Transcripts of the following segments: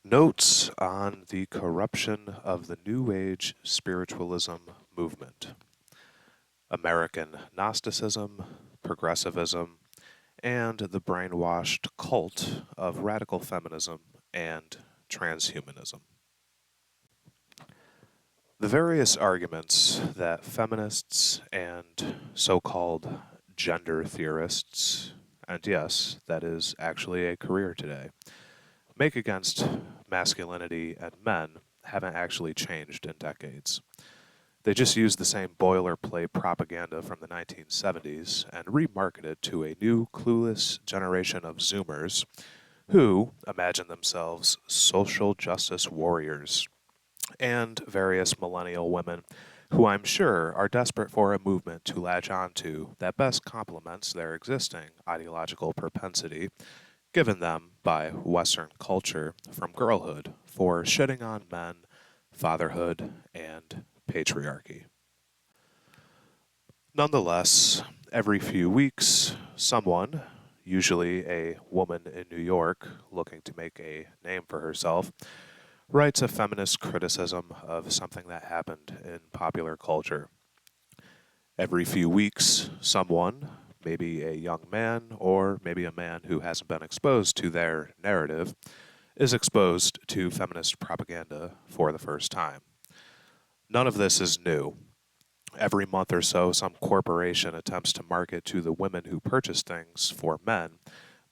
Notes on the corruption of the New Age spiritualism movement, American Gnosticism, progressivism, and the brainwashed cult of radical feminism and transhumanism. The various arguments that feminists and so-called gender theorists, and yes, that is actually a career today, make against masculinity and men haven't actually changed in decades. They just use the same boilerplate propaganda from the 1970s and remarketed to a new clueless generation of Zoomers who imagine themselves social justice warriors, and various millennial women who I'm sure are desperate for a movement to latch onto that best complements their existing ideological propensity given them by Western culture from girlhood for shitting on men, fatherhood, and patriarchy. Nonetheless, every few weeks, someone, usually a woman in New York looking to make a name for herself, writes a feminist criticism of something that happened in popular culture. Every few weeks, someone, maybe a young man or maybe a man who hasn't been exposed to their narrative, is exposed to feminist propaganda for the first time. None of this is new. Every month or so, some corporation attempts to market to the women who purchase things for men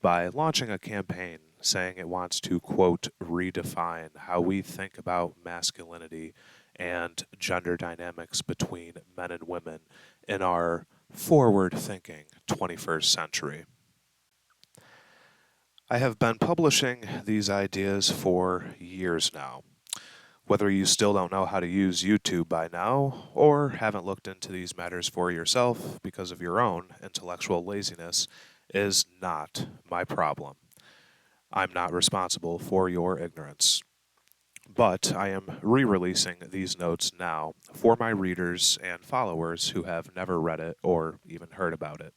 by launching a campaign saying it wants to, quote, redefine how we think about masculinity and gender dynamics between men and women in our forward-thinking 21st century. I have been publishing these ideas for years now. Whether you still don't know how to use YouTube by now, or haven't looked into these matters for yourself because of your own intellectual laziness, is not my problem. I'm not responsible for your ignorance. But I am re-releasing these notes now for my readers and followers who have never read it or even heard about it.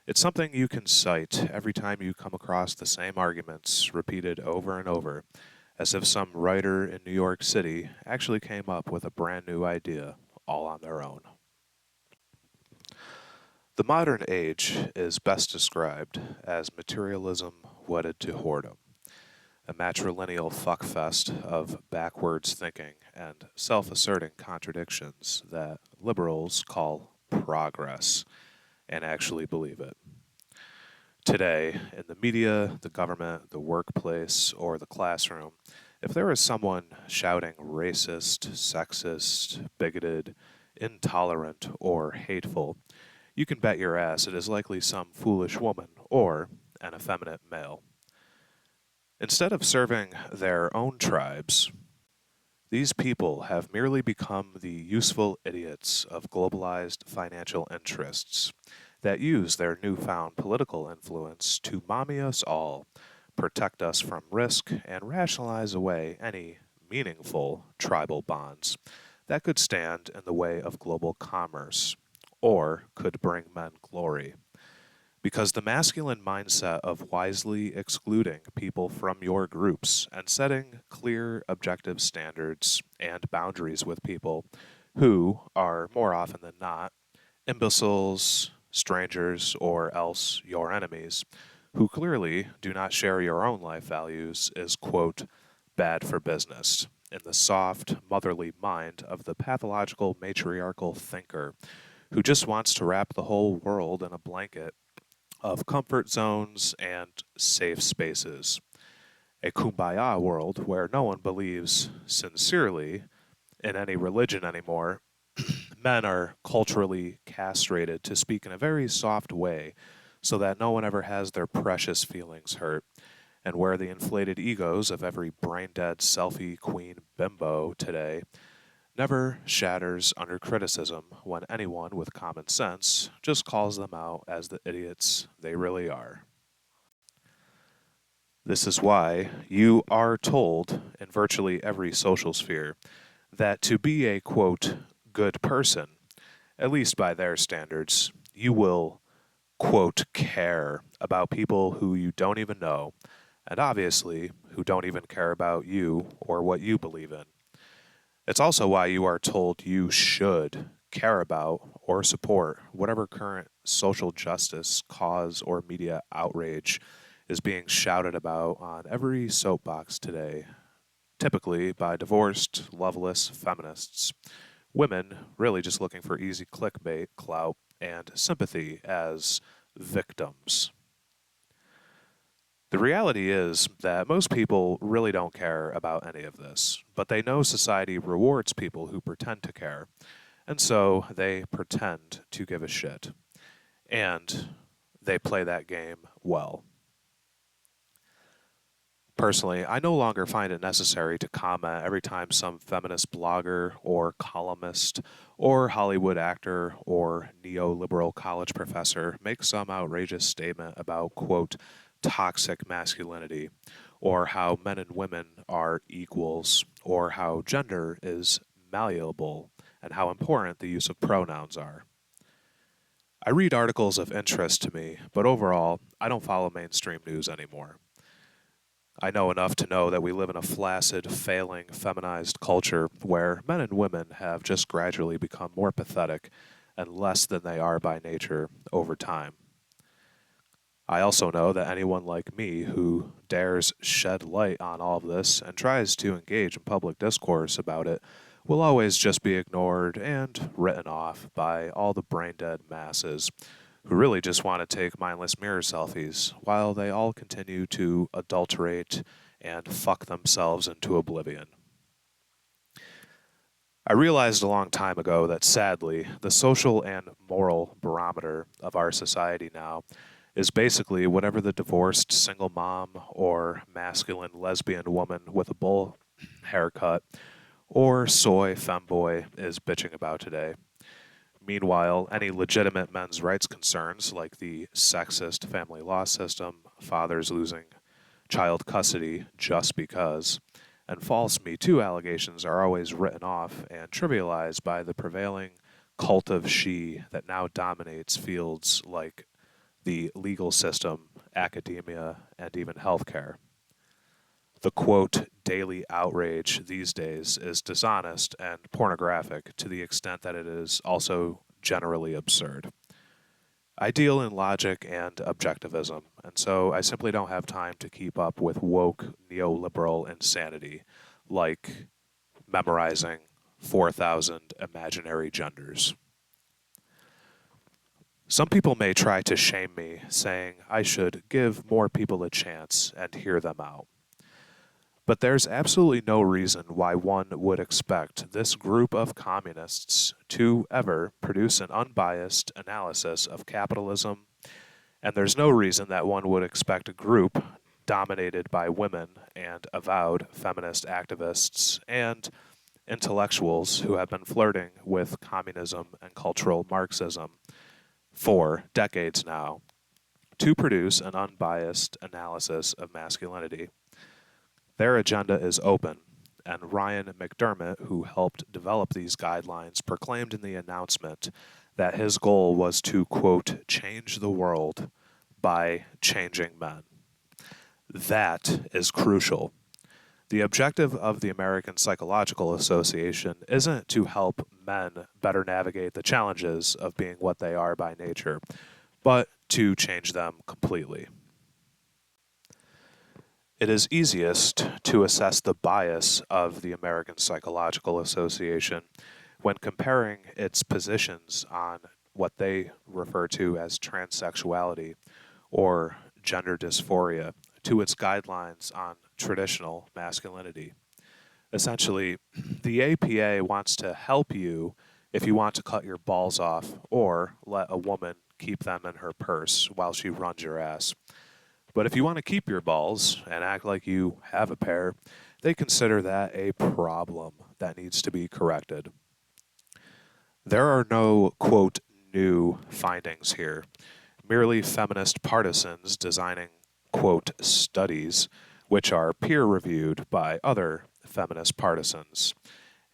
It's something you can cite every time you come across the same arguments repeated over and over, as if some writer in New York City actually came up with a brand new idea all on their own. The modern age is best described as materialism wedded to whoredom, a matrilineal fuckfest of backwards thinking and self-asserting contradictions that liberals call progress and actually believe it. Today, in the media, the government, the workplace, or the classroom, if there is someone shouting racist, sexist, bigoted, intolerant, or hateful, you can bet your ass it is likely some foolish woman or an effeminate male. Instead of serving their own tribes, these people have merely become the useful idiots of globalized financial interests that use their newfound political influence to mommy us all, protect us from risk, and rationalize away any meaningful tribal bonds that could stand in the way of global commerce or could bring men glory. Because the masculine mindset of wisely excluding people from your groups and setting clear objective standards and boundaries with people who are, more often than not, imbeciles, strangers, or else your enemies, who clearly do not share your own life values is, quote, bad for business, in the soft, motherly mind of the pathological matriarchal thinker who just wants to wrap the whole world in a blanket of comfort zones and safe spaces. A kumbaya world where no one believes sincerely in any religion anymore. Men are culturally castrated to speak in a very soft way so that no one ever has their precious feelings hurt, and where the inflated egos of every brain-dead selfie queen bimbo today never shatters under criticism when anyone with common sense just calls them out as the idiots they really are. This is why you are told in virtually every social sphere that to be a, quote, good person, at least by their standards, you will, quote, care about people who you don't even know and obviously who don't even care about you or what you believe in. It's also why you are told you should care about or support whatever current social justice cause or media outrage is being shouted about on every soapbox today, typically by divorced, loveless feminists. Women really just looking for easy clickbait, clout, and sympathy as victims. The reality is that most people really don't care about any of this, but they know society rewards people who pretend to care, and so they pretend to give a shit. And they play that game well. Personally, I no longer find it necessary to comment every time some feminist blogger or columnist or Hollywood actor or neoliberal college professor makes some outrageous statement about, quote, toxic masculinity, or how men and women are equals, or how gender is malleable, and how important the use of pronouns are. I read articles of interest to me, but overall, I don't follow mainstream news anymore. I know enough to know that we live in a flaccid, failing, feminized culture where men and women have just gradually become more pathetic and less than they are by nature over time. I also know that anyone like me who dares shed light on all of this and tries to engage in public discourse about it will always just be ignored and written off by all the brain-dead masses who really just want to take mindless mirror selfies while they all continue to adulterate and fuck themselves into oblivion. I realized a long time ago that sadly, the social and moral barometer of our society now is basically whatever the divorced single mom or masculine lesbian woman with a bowl haircut or soy femboy is bitching about today. Meanwhile, any legitimate men's rights concerns like the sexist family law system, fathers losing child custody just because, and false Me Too allegations are always written off and trivialized by the prevailing cult of she that now dominates fields like the legal system, academia, and even healthcare. The quote, daily outrage these days is dishonest and pornographic to the extent that it is also generally absurd. I deal in logic and objectivism, and so I simply don't have time to keep up with woke neoliberal insanity like memorizing 4,000 imaginary genders. Some people may try to shame me, saying I should give more people a chance and hear them out. But there's absolutely no reason why one would expect this group of communists to ever produce an unbiased analysis of capitalism, and there's no reason that one would expect a group dominated by women and avowed feminist activists and intellectuals who have been flirting with communism and cultural Marxism for decades now to produce an unbiased analysis of masculinity. Their agenda is open, and Ryan McDermott, who helped develop these guidelines, proclaimed in the announcement that his goal was to, quote, change the world by changing men. That is crucial. The objective of the American Psychological Association isn't to help men better navigate the challenges of being what they are by nature, but to change them completely. It is easiest to assess the bias of the American Psychological Association when comparing its positions on what they refer to as transsexuality or gender dysphoria to its guidelines on traditional masculinity. Essentially, the APA wants to help you if you want to cut your balls off or let a woman keep them in her purse while she runs your ass. But if you want to keep your balls and act like you have a pair, they consider that a problem that needs to be corrected. There are no, quote, new findings here, merely feminist partisans designing, quote, studies, which are peer-reviewed by other feminist partisans,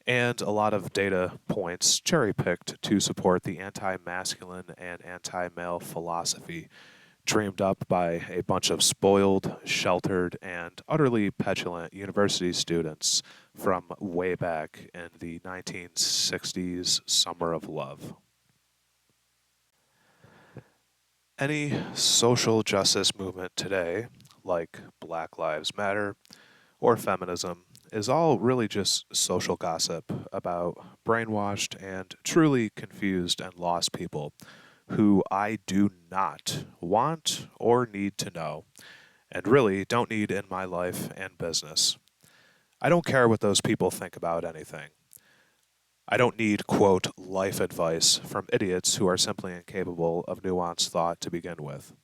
and a lot of data points cherry-picked to support the anti-masculine and anti-male philosophy dreamed up by a bunch of spoiled, sheltered, and utterly petulant university students from way back in the 1960s summer of love. Any social justice movement today, like Black Lives Matter or feminism, is all really just social gossip about brainwashed and truly confused and lost people who I do not want or need to know, and really don't need in my life and business. I don't care what those people think about anything. I don't need, quote, life advice from idiots who are simply incapable of nuanced thought to begin with.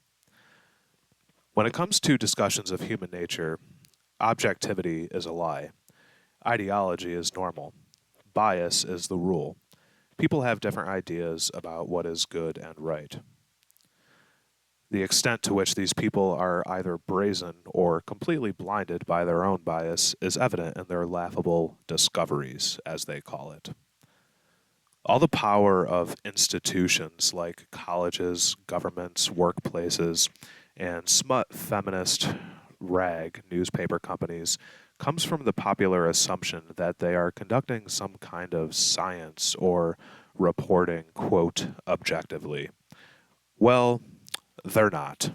When it comes to discussions of human nature, objectivity is a lie. Ideology is normal. Bias is the rule. People have different ideas about what is good and right. The extent to which these people are either brazen or completely blinded by their own bias is evident in their laughable discoveries, as they call it. All the power of institutions like colleges, governments, workplaces, and smut feminist rag newspaper companies comes from the popular assumption that they are conducting some kind of science or reporting, quote, objectively. Well, they're not.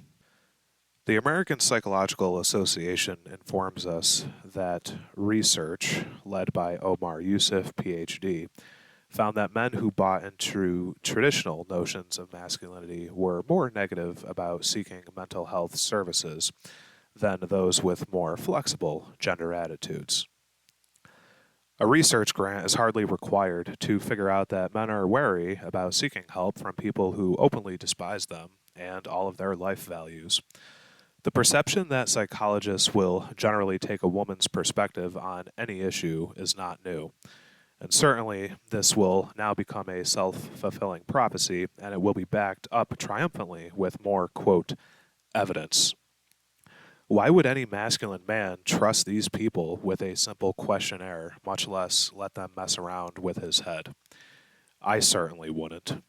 The American Psychological Association informs us that research, led by Omar Yusuf, PhD, found that men who bought into traditional notions of masculinity were more negative about seeking mental health services than those with more flexible gender attitudes. A research grant is hardly required to figure out that men are wary about seeking help from people who openly despise them and all of their life values. The perception that psychologists will generally take a woman's perspective on any issue is not new. And certainly, this will now become a self-fulfilling prophecy, and it will be backed up triumphantly with more, quote, evidence. Why would any masculine man trust these people with a simple questionnaire, much less let them mess around with his head? I certainly wouldn't.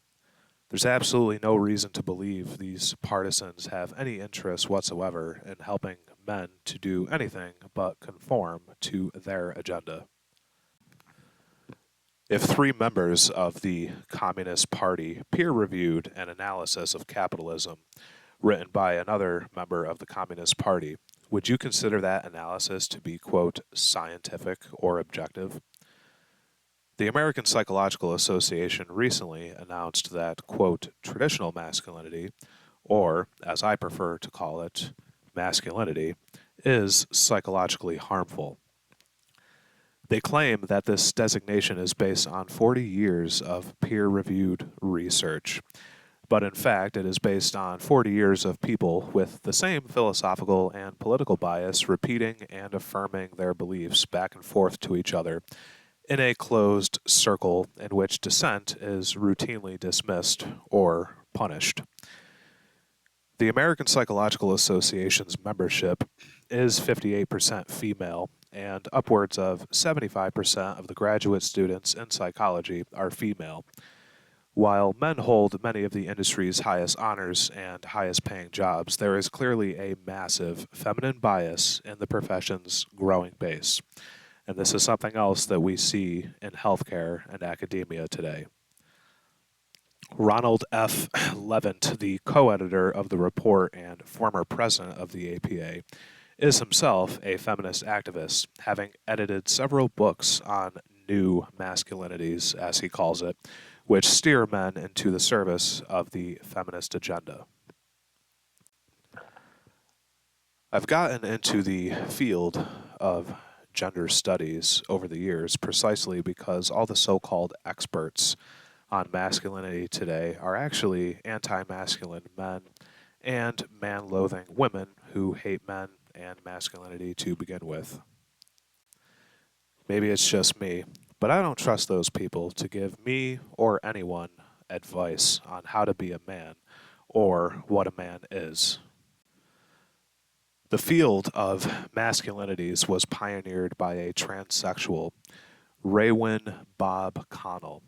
There's absolutely no reason to believe these partisans have any interest whatsoever in helping men to do anything but conform to their agenda. If 3 members of the Communist Party peer-reviewed an analysis of capitalism written by another member of the Communist Party, would you consider that analysis to be, quote, scientific or objective? The American Psychological Association recently announced that, quote, traditional masculinity, or, as I prefer to call it, masculinity, is psychologically harmful. They claim that this designation is based on 40 years of peer-reviewed research, but in fact it is based on 40 years of people with the same philosophical and political bias repeating and affirming their beliefs back and forth to each other in a closed circle in which dissent is routinely dismissed or punished. The American Psychological Association's membership is 58% female, and upwards of 75% of the graduate students in psychology are female. While men hold many of the industry's highest honors and highest paying jobs, there is clearly a massive feminine bias in the profession's growing base. And this is something else that we see in healthcare and academia today. Ronald F. Levant, the co-editor of the report and former president of the APA, is himself a feminist activist, having edited several books on new masculinities, as he calls it, which steer men into the service of the feminist agenda. I've gotten into the field of gender studies over the years precisely because all the so-called experts on masculinity today are actually anti-masculine men and man-loathing women who hate men and masculinity to begin with. Maybe it's just me, but I don't trust those people to give me or anyone advice on how to be a man or what a man is. The field of masculinities was pioneered by a transsexual, Raywin Bob Connell,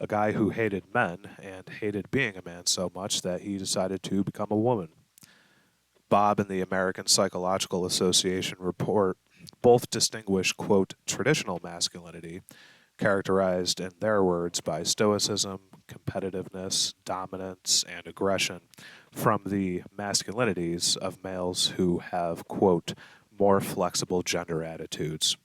a guy who hated men and hated being a man so much that he decided to become a woman. Bob and the American Psychological Association report both distinguish, quote, traditional masculinity, characterized in their words by stoicism, competitiveness, dominance, and aggression, from the masculinities of males who have, quote, more flexible gender attitudes.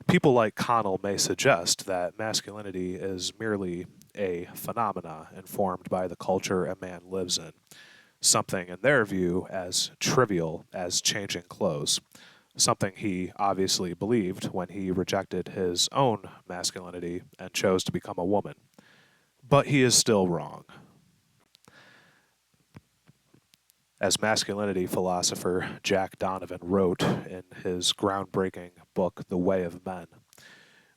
People like Connell may suggest that masculinity is merely a phenomena informed by the culture a man lives in, something in their view as trivial as changing clothes, something he obviously believed when he rejected his own masculinity and chose to become a woman. But he is still wrong. As masculinity philosopher Jack Donovan wrote in his groundbreaking book, The Way of Men,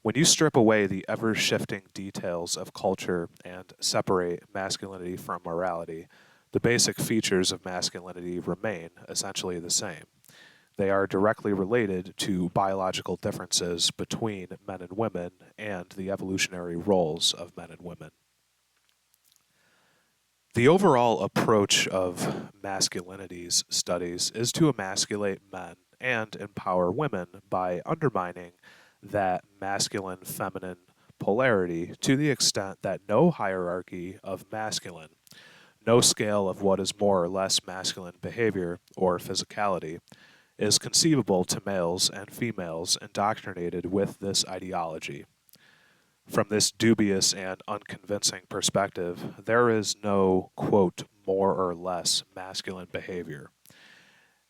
when you strip away the ever-shifting details of culture and separate masculinity from morality, the basic features of masculinity remain essentially the same. They are directly related to biological differences between men and women and the evolutionary roles of men and women. The overall approach of masculinities studies is to emasculate men and empower women by undermining that masculine-feminine polarity to the extent that no hierarchy of masculine, no scale of what is more or less masculine behavior or physicality, is conceivable to males and females indoctrinated with this ideology. From this dubious and unconvincing perspective, there is no, quote, more or less masculine behavior.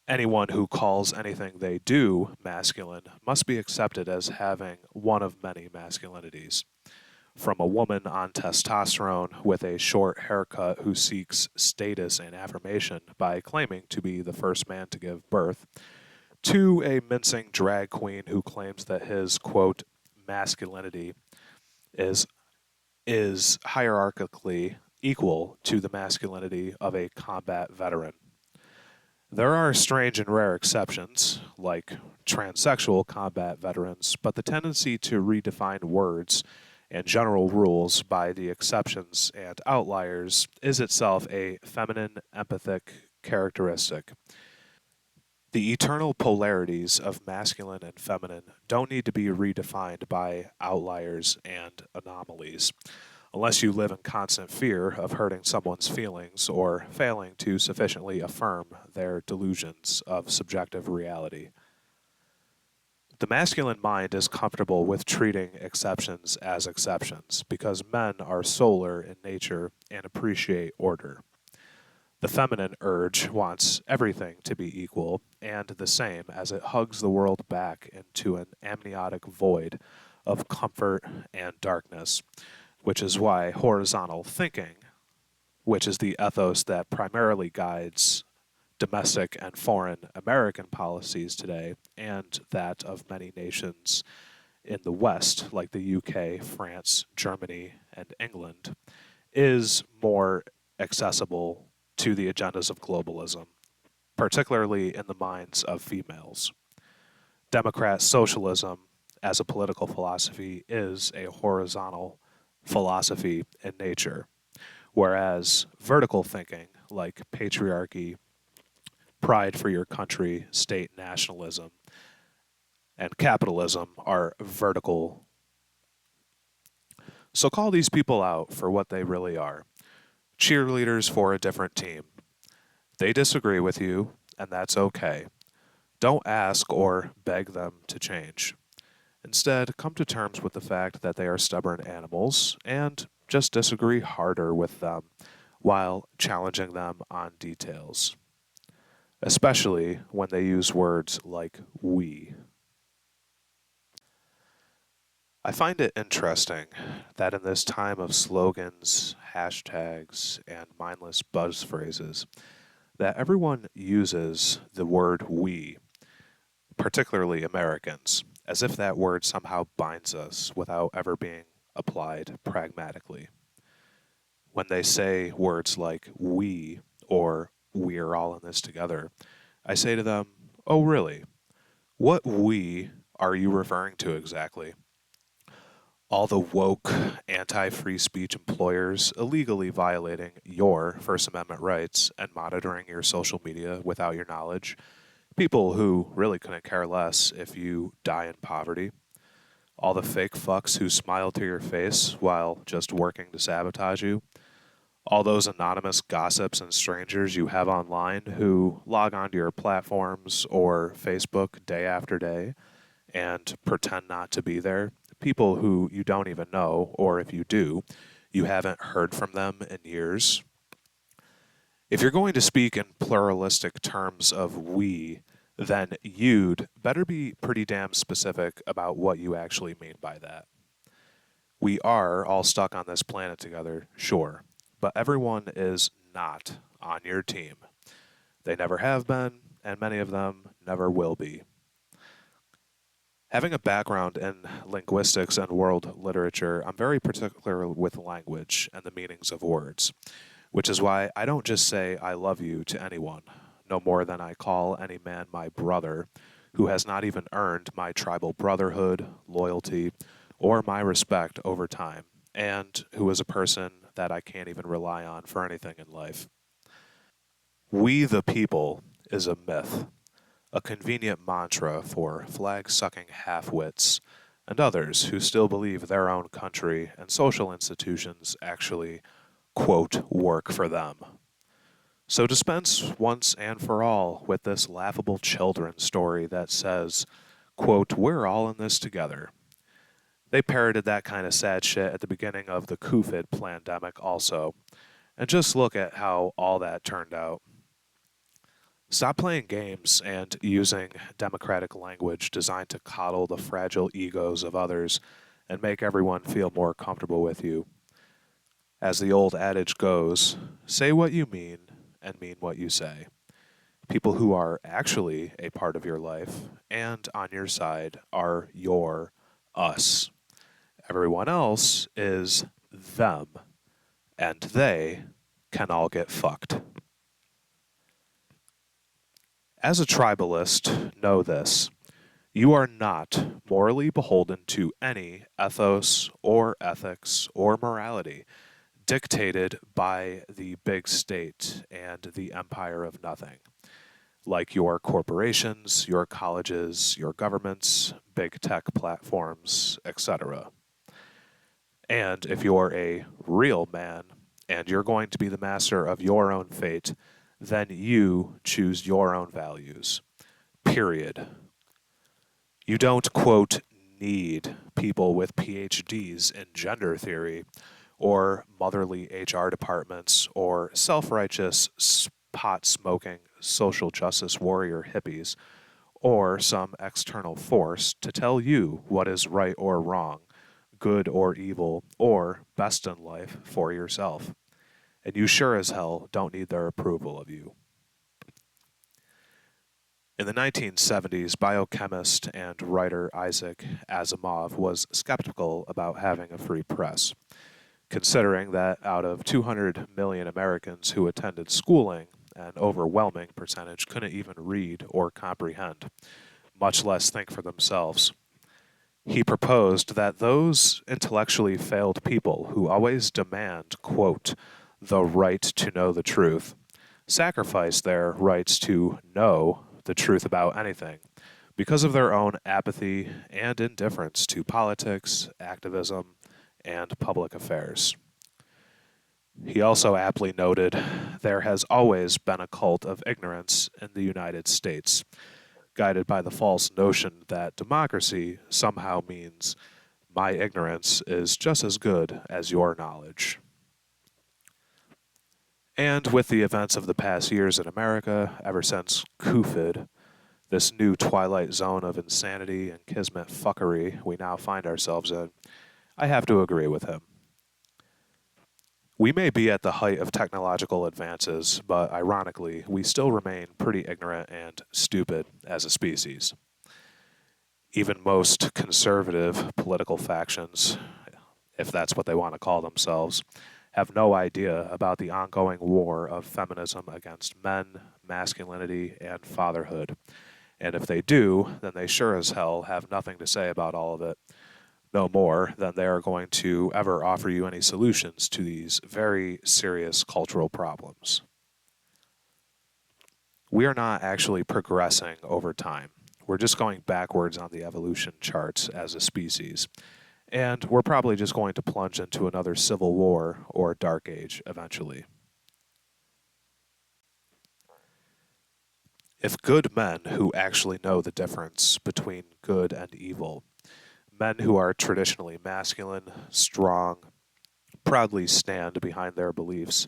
Anyone who calls anything they do masculine must be accepted as having one of many masculinities. From a woman on testosterone with a short haircut who seeks status and affirmation by claiming to be the first man to give birth, to a mincing drag queen who claims that his, quote, masculinity is hierarchically equal to the masculinity of a combat veteran. There are strange and rare exceptions, like transsexual combat veterans, but the tendency to redefine words and general rules by the exceptions and outliers is itself a feminine empathic characteristic. The eternal polarities of masculine and feminine don't need to be redefined by outliers and anomalies, unless you live in constant fear of hurting someone's feelings or failing to sufficiently affirm their delusions of subjective reality. The masculine mind is comfortable with treating exceptions as exceptions because men are solar in nature and appreciate order. The feminine urge wants everything to be equal and the same as it hugs the world back into an amniotic void of comfort and darkness, which is why horizontal thinking, which is the ethos that primarily guides domestic and foreign American policies today, and that of many nations in the West, like the UK, France, Germany, and England, is more accessible to the agendas of globalism, particularly in the minds of females. Democrat socialism, as a political philosophy, is a horizontal philosophy in nature, whereas vertical thinking, like patriarchy, pride for your country, state nationalism, and capitalism, are vertical. So call these people out for what they really are: cheerleaders for a different team. They disagree with you, and that's okay. Don't ask or beg them to change. Instead, come to terms with the fact that they are stubborn animals and just disagree harder with them while challenging them on details, especially when they use words like we. I find it interesting that in this time of slogans, hashtags, and mindless buzz phrases, that everyone uses the word we, particularly Americans, as if that word somehow binds us without ever being applied pragmatically. When they say words like we or we're all in this together, I say to them, oh really? What we are you referring to exactly? all the woke, anti-free speech employers illegally violating your First Amendment rights and monitoring your social media without your knowledge, people who really couldn't care less if you die in poverty, all the fake fucks who smile to your face while just working to sabotage you, all those anonymous gossips and strangers you have online who log onto your platforms or Facebook day after day and pretend not to be there, people who you don't even know, or if you do, you haven't heard from them in years. If you're going to speak in pluralistic terms of we, then you'd better be pretty damn specific about what you actually mean by that. We are all stuck on this planet together, sure, but everyone is not on your team. They never have been, and many of them never will be. Having a background in linguistics and world literature, I'm very particular with language and the meanings of words, which is why I don't just say I love you to anyone, no more than I call any man my brother, who has not even earned my tribal brotherhood, loyalty, or my respect over time, and who is a person that I can't even rely on for anything in life. We the people is a myth, a convenient mantra for flag-sucking half-wits and others who still believe their own country and social institutions actually, quote, work for them. So dispense once and for all with this laughable children's story that says, quote, we're all in this together. They parroted that kind of sad shit at the beginning of the COVID pandemic also, and just look at how all that turned out. Stop playing games and using democratic language designed to coddle the fragile egos of others and make everyone feel more comfortable with you. As the old adage goes, say what you mean and mean what you say. People who are actually a part of your life and on your side are your us. Everyone else is them, and they can all get fucked. As a tribalist, know this. You are not morally beholden to any ethos or ethics or morality dictated by the big state and the empire of nothing, like your corporations, your colleges, your governments, big tech platforms, etc. And if you're a real man and you're going to be the master of your own fate, then you choose your own values. Period. You don't, quote, need people with PhDs in gender theory or motherly HR departments or self-righteous pot-smoking social justice warrior hippies or some external force to tell you what is right or wrong, good or evil, or best in life for yourself. And you sure as hell don't need their approval of you. In the 1970s, biochemist and writer Isaac Asimov was skeptical about having a free press, considering that out of 200 million Americans who attended schooling, an overwhelming percentage couldn't even read or comprehend, much less think for themselves. He proposed that those intellectually failed people who always demand, quote, the right to know the truth, sacrifice their rights to know the truth about anything because of their own apathy and indifference to politics, activism, and public affairs. He also aptly noted, there has always been a cult of ignorance in the United States, guided by the false notion that democracy somehow means my ignorance is just as good as your knowledge. And with the events of the past years in America, ever since COVID, this new twilight zone of insanity and kismet fuckery we now find ourselves in, I have to agree with him. We may be at the height of technological advances, but ironically, we still remain pretty ignorant and stupid as a species. Even most conservative political factions, if that's what they want to call themselves, have no idea about the ongoing war of feminism against men, masculinity, and fatherhood. And if they do, then they sure as hell have nothing to say about all of it. no more than they are going to ever offer you any solutions to these very serious cultural problems. We are not actually progressing over time. We're just going backwards on the evolution charts as a species. And we're probably just going to plunge into another civil war or dark age eventually. If good men who actually know the difference between good and evil, men who are traditionally masculine, strong, proudly stand behind their beliefs,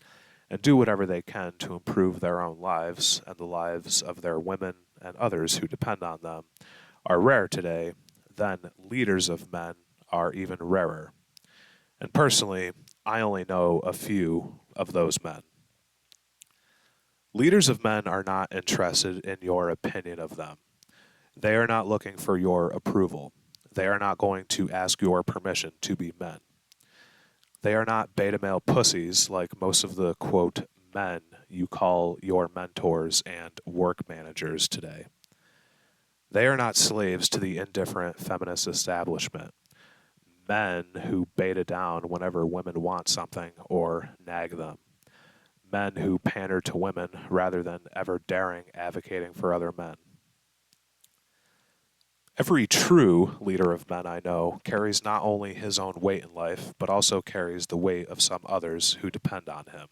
and do whatever they can to improve their own lives and the lives of their women and others who depend on them, are rare today, then leaders of men are even rarer. And personally, I only know a few of those men. Leaders of men are not interested in your opinion of them. They are not looking for your approval. They are not going to ask your permission to be men. They are not beta male pussies like most of the, quote, men you call your mentors and work managers today. They are not slaves to the indifferent feminist establishment. Men who beta down whenever women want something or nag them. Men who pander to women rather than ever daring advocating for other men. Every true leader of men I know carries not only his own weight in life, but also carries the weight of some others who depend on him.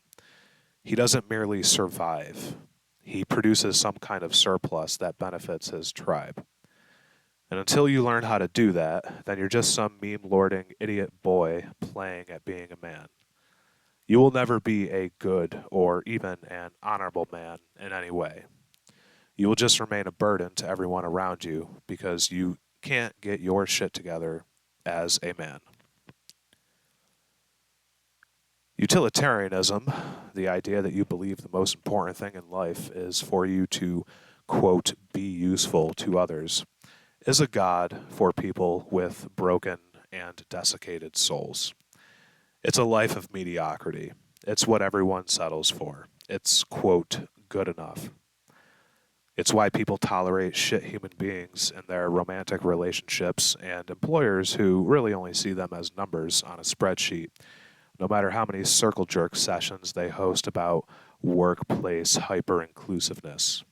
He doesn't merely survive. He produces some kind of surplus that benefits his tribe. And until you learn how to do that, then you're just some meme-lording idiot boy playing at being a man. You will never be a good or even an honorable man in any way. You will just remain a burden to everyone around you because you can't get your shit together as a man. Utilitarianism, the idea that you believe the most important thing in life is for you to, quote, be useful to others, is a god for people with broken and desiccated souls. It's a life of mediocrity. It's what everyone settles for. It's, quote, good enough. It's why people tolerate shit human beings in their romantic relationships and employers who really only see them as numbers on a spreadsheet, no matter how many circle jerk sessions they host about workplace hyper-inclusiveness.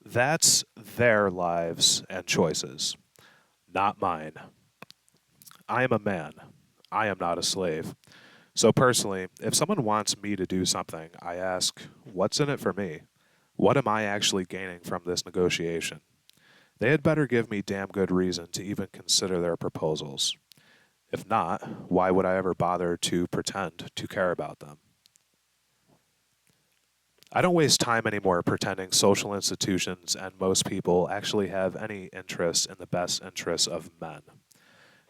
That's their lives and choices, not mine. I am a man. I am not a slave. So personally, if someone wants me to do something, I ask, what's in it for me? What am I actually gaining from this negotiation? They had better give me damn good reason to even consider their proposals. If not, why would I ever bother to pretend to care about them? I don't waste time anymore pretending social institutions and most people actually have any interest in the best interests of men.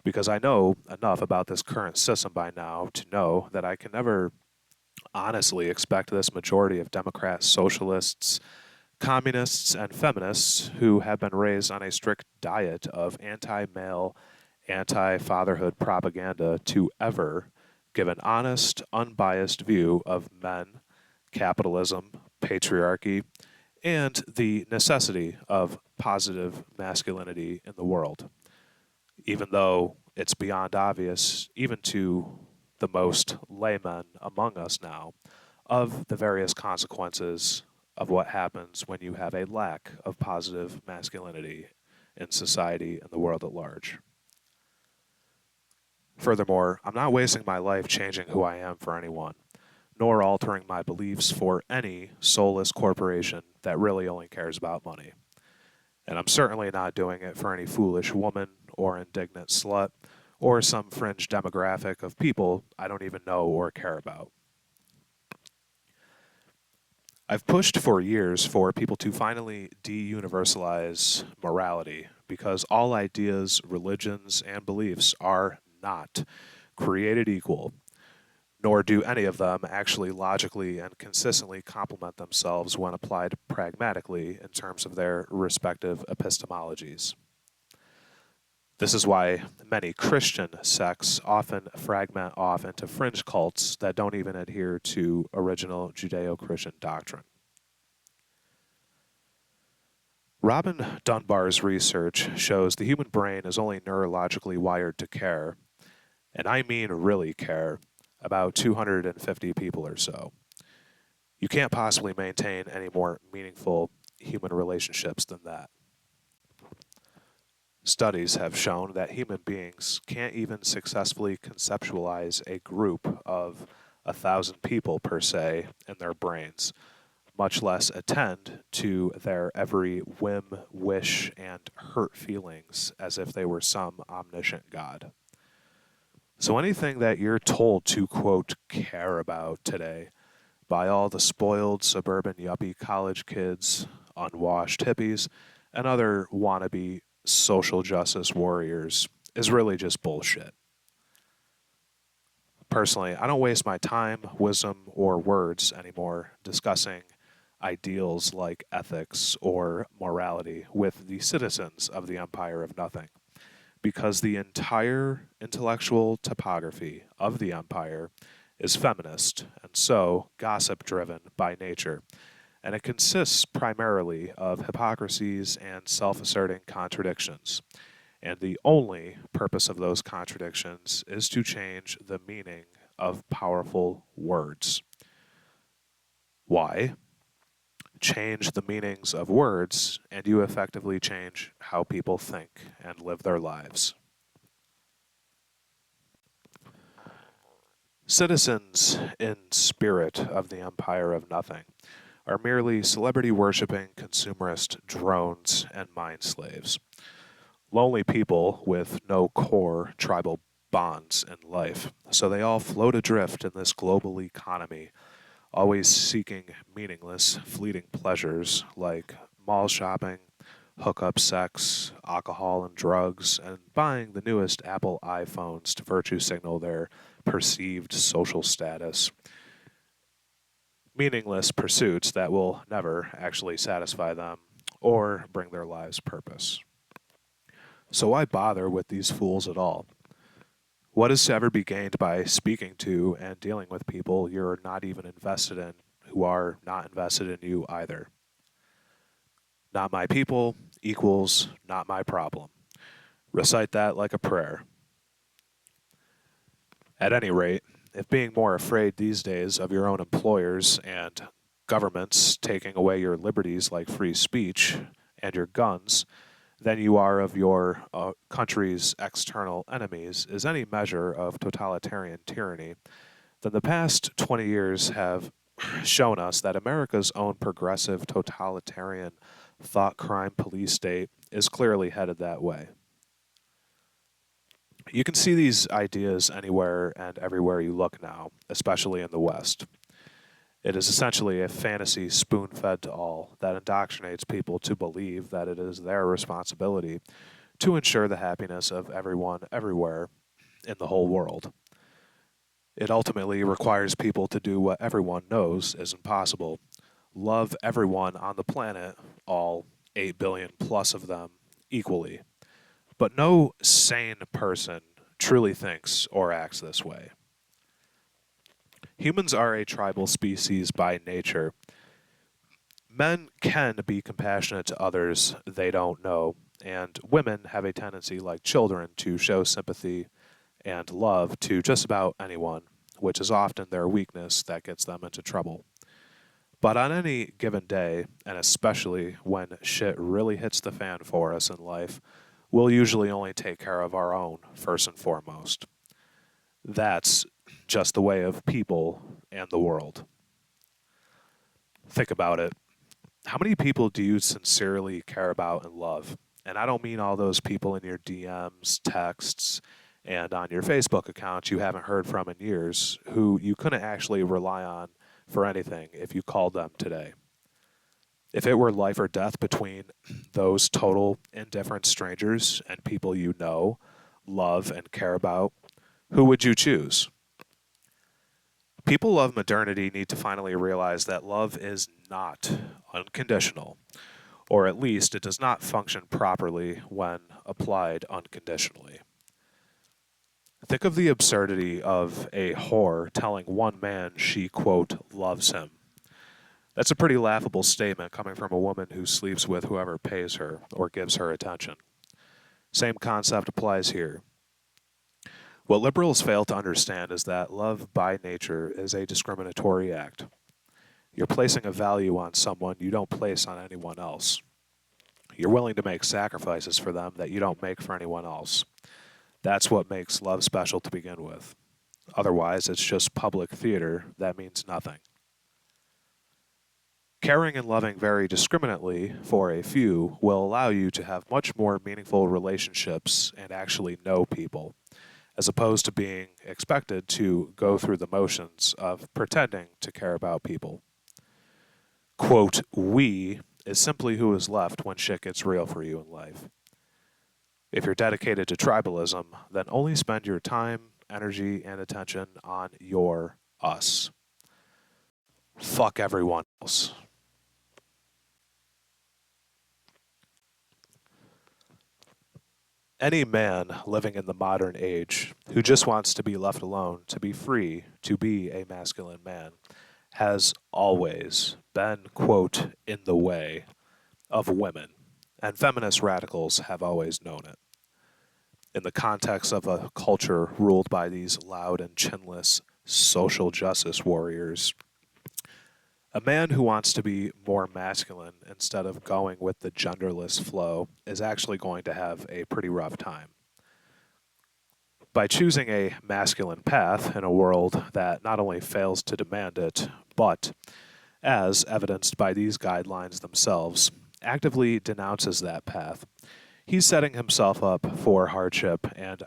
Because I know enough about this current system by now to know that I can never honestly expect this majority of Democrats, socialists, communists, and feminists who have been raised on a strict diet of anti-male, anti-fatherhood propaganda to ever give an honest, unbiased view of men, capitalism, patriarchy, and the necessity of positive masculinity in the world. Even though it's beyond obvious, even to the most laymen among us now, of the various consequences of what happens when you have a lack of positive masculinity in society and the world at large. Furthermore, I'm not wasting my life changing who I am for anyone, nor altering my beliefs for any soulless corporation that really only cares about money. And I'm certainly not doing it for any foolish woman or indignant slut or some fringe demographic of people I don't even know or care about. I've pushed for years for people to finally de-universalize morality because all ideas, religions, and beliefs are not created equal, nor do any of them actually logically and consistently complement themselves when applied pragmatically in terms of their respective epistemologies. This is why many Christian sects often fragment off into fringe cults that don't even adhere to original Judeo-Christian doctrine. Robin Dunbar's research shows the human brain is only neurologically wired to care, and I mean really care, about 250 people or so. You can't possibly maintain any more meaningful human relationships than that. Studies have shown that human beings can't even successfully conceptualize a group of 1,000 people per se in their brains, much less attend to their every whim, wish, and hurt feelings as if they were some omniscient God. So anything that you're told to, quote, care about today by all the spoiled suburban yuppie college kids, unwashed hippies, and other wannabe social justice warriors is really just bullshit. Personally, I don't waste my time, wisdom, or words anymore discussing ideals like ethics or morality with the citizens of the Empire of Nothing, because the entire intellectual topography of the empire is feminist and so gossip driven by nature, and it consists primarily of hypocrisies and self asserting contradictions. And the only purpose of those contradictions is to change the meaning of powerful words. Why? Change the meanings of words, and you effectively change how people think and live their lives. Citizens in spirit of the Empire of Nothing are merely celebrity-worshipping consumerist drones and mind slaves. Lonely people with no core tribal bonds in life, so they all float adrift in this global economy, always seeking meaningless, fleeting pleasures like mall shopping, hookup sex, alcohol and drugs, and buying the newest Apple iPhones to virtue signal their perceived social status. Meaningless pursuits that will never actually satisfy them or bring their lives purpose. So why bother with these fools at all? What is to ever be gained by speaking to and dealing with people you're not even invested in, who are not invested in you either? Not my people equals not my problem. Recite that like a prayer. At any rate, if being more afraid these days of your own employers and governments taking away your liberties like free speech and your guns than you are of your country's external enemies is any measure of totalitarian tyranny, then the past 20 years have shown us that America's own progressive totalitarian thought crime police state is clearly headed that way. You can see these ideas anywhere and everywhere you look now, especially in the West. It is essentially a fantasy spoon-fed to all that indoctrinates people to believe that it is their responsibility to ensure the happiness of everyone everywhere in the whole world. It ultimately requires people to do what everyone knows is impossible. Love everyone on the planet, all 8 billion plus of them, equally. But no sane person truly thinks or acts this way. Humans are a tribal species by nature. Men can be compassionate to others they don't know, and women have a tendency, like children, to show sympathy and love to just about anyone, which is often their weakness that gets them into trouble. But on any given day, and especially when shit really hits the fan for us in life, we'll usually only take care of our own first and foremost. That's just the way of people and the world. Think about it. How many people do you sincerely care about and love? And I don't mean all those people in your DMs, texts, and on your Facebook account you haven't heard from in years, who you couldn't actually rely on for anything if you called them today. If it were life or death between those total indifferent strangers and people you know, love, and care about, who would you choose? People of modernity need to finally realize that love is not unconditional, or at least it does not function properly when applied unconditionally. Think of the absurdity of a whore telling one man she, quote, loves him, That's a pretty laughable statement coming from a woman who sleeps with whoever pays her or gives her attention. Same concept applies here. What liberals fail to understand is that love by nature is a discriminatory act. You're placing a value on someone you don't place on anyone else. You're willing to make sacrifices for them that you don't make for anyone else. That's what makes love special to begin with. Otherwise, it's just public theater that means nothing. Caring and loving very discriminately for a few will allow you to have much more meaningful relationships and actually know people, as opposed to being expected to go through the motions of pretending to care about people. Quote, we is simply who is left when shit gets real for you in life. If you're dedicated to tribalism, then only spend your time, energy, and attention on your us. Fuck everyone else. Any man living in the modern age who just wants to be left alone, to be free, to be a masculine man, has always been, quote, in the way of women, and feminist radicals have always known it. In the context of a culture ruled by these loud and chinless social justice warriors, a man who wants to be more masculine instead of going with the genderless flow is actually going to have a pretty rough time. By choosing a masculine path in a world that not only fails to demand it, but, as evidenced by these guidelines themselves, actively denounces that path, he's setting himself up for hardship and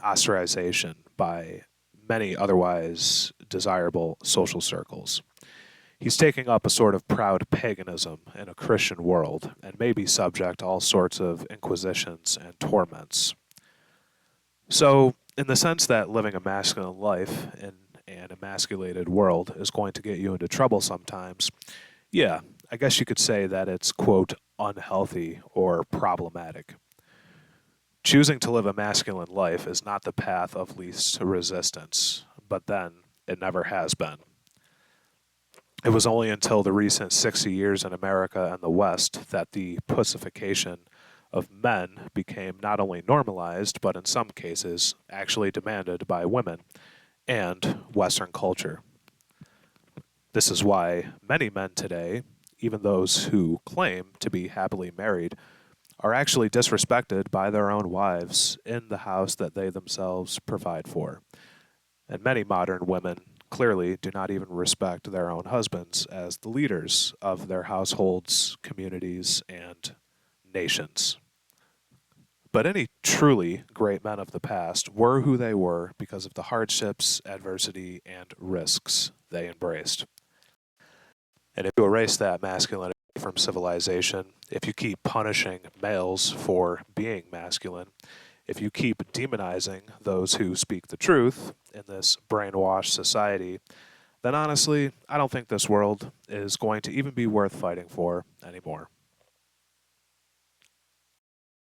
ostracization by many otherwise desirable social circles. He's taking up a sort of proud paganism in a Christian world and may be subject to all sorts of inquisitions and torments. So, in the sense that living a masculine life in an emasculated world is going to get you into trouble sometimes, yeah, I guess you could say that it's, quote, unhealthy or problematic. Choosing to live a masculine life is not the path of least resistance, but then it never has been. It was only until the recent 60 years in America and the West that the pussification of men became not only normalized, but in some cases actually demanded by women and Western culture. This is why many men today, even those who claim to be happily married, are actually disrespected by their own wives in the house that they themselves provide for. And many modern women clearly do not even respect their own husbands as the leaders of their households, communities, and nations. But any truly great men of the past were who they were because of the hardships, adversity, and risks they embraced. And if you erase that masculinity from civilization, if you keep punishing males for being masculine, if you keep demonizing those who speak the truth in this brainwashed society, then honestly, I don't think this world is going to even be worth fighting for anymore.